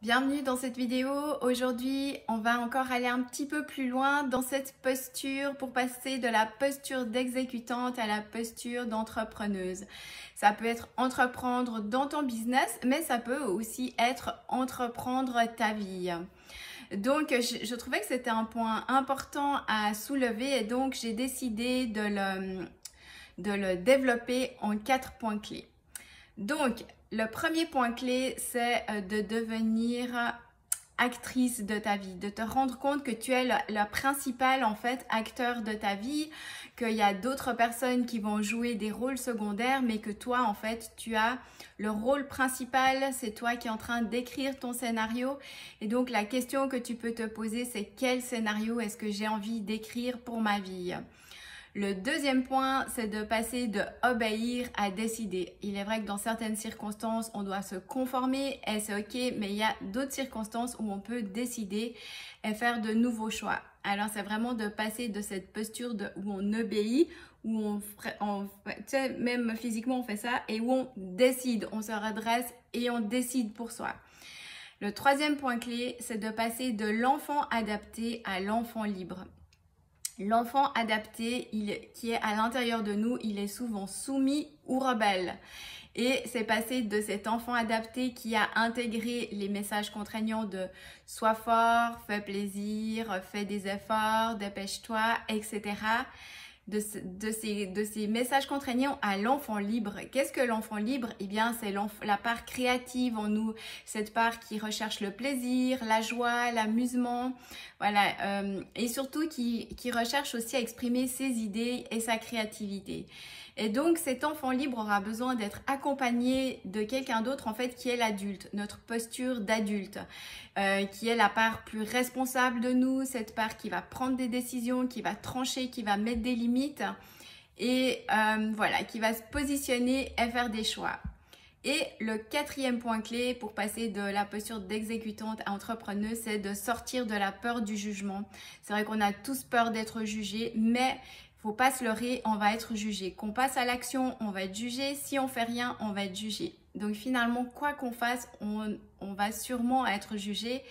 Bienvenue dans cette vidéo. Aujourd'hui, on va encore aller un petit peu plus loin dans cette posture pour passer de la posture d'exécutante à la posture d'entrepreneuse. Ça peut être entreprendre dans ton business, mais ça peut aussi être entreprendre ta vie. Donc, je trouvais que c'était un point important à soulever et donc j'ai décidé de le développer en 4 points clés. Donc, le premier point clé, c'est de devenir actrice de ta vie, de te rendre compte que tu es la principale en fait acteur de ta vie, qu'il y a d'autres personnes qui vont jouer des rôles secondaires, mais que toi en fait tu as le rôle principal, c'est toi qui es en train d'écrire ton scénario. Et donc la question que tu peux te poser, c'est quel scénario est-ce que j'ai envie d'écrire pour ma vie? Le deuxième point, c'est de passer de obéir à décider. Il est vrai que dans certaines circonstances, on doit se conformer et c'est ok, mais il y a d'autres circonstances où on peut décider et faire de nouveaux choix. Alors, c'est vraiment de passer de cette posture où on obéit, où tu sais, même physiquement on fait ça, et où on décide, on se redresse et on décide pour soi. Le troisième point clé, c'est de passer de l'enfant adapté à l'enfant libre. L'enfant adapté, qui est à l'intérieur de nous, il est souvent soumis ou rebelle. Et c'est passé de cet enfant adapté qui a intégré les messages contraignants de « sois fort, fais plaisir, fais des efforts, dépêche-toi », etc. De ces messages contraignants à l'enfant libre. Qu'est-ce que l'enfant libre? Eh bien, c'est la part créative en nous, cette part qui recherche le plaisir, la joie, l'amusement, voilà, et surtout qui recherche aussi à exprimer ses idées et sa créativité. Et donc, cet enfant libre aura besoin d'être accompagné de quelqu'un d'autre, en fait, qui est l'adulte, notre posture d'adulte, qui est la part plus responsable de nous, cette part qui va prendre des décisions, qui va trancher, qui va mettre des limites et voilà, qui va se positionner et faire des choix. Et le quatrième point clé pour passer de la posture d'exécutante à entrepreneuse, c'est de sortir de la peur du jugement. C'est vrai qu'on a tous peur d'être jugé, mais faut pas se leurrer, on va être jugé. Qu'on passe à l'action, on va être jugé. Si on fait rien, on va être jugé. Donc finalement, quoi qu'on fasse, on va sûrement être jugé.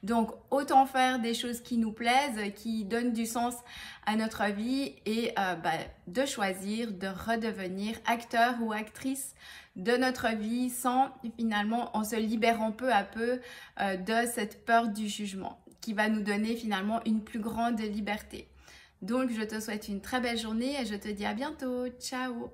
Donc autant faire des choses qui nous plaisent, qui donnent du sens à notre vie et de choisir de redevenir acteur ou actrice de notre vie en se libérant peu à peu de cette peur du jugement qui va nous donner finalement une plus grande liberté. Donc, je te souhaite une très belle journée et je te dis à bientôt. Ciao!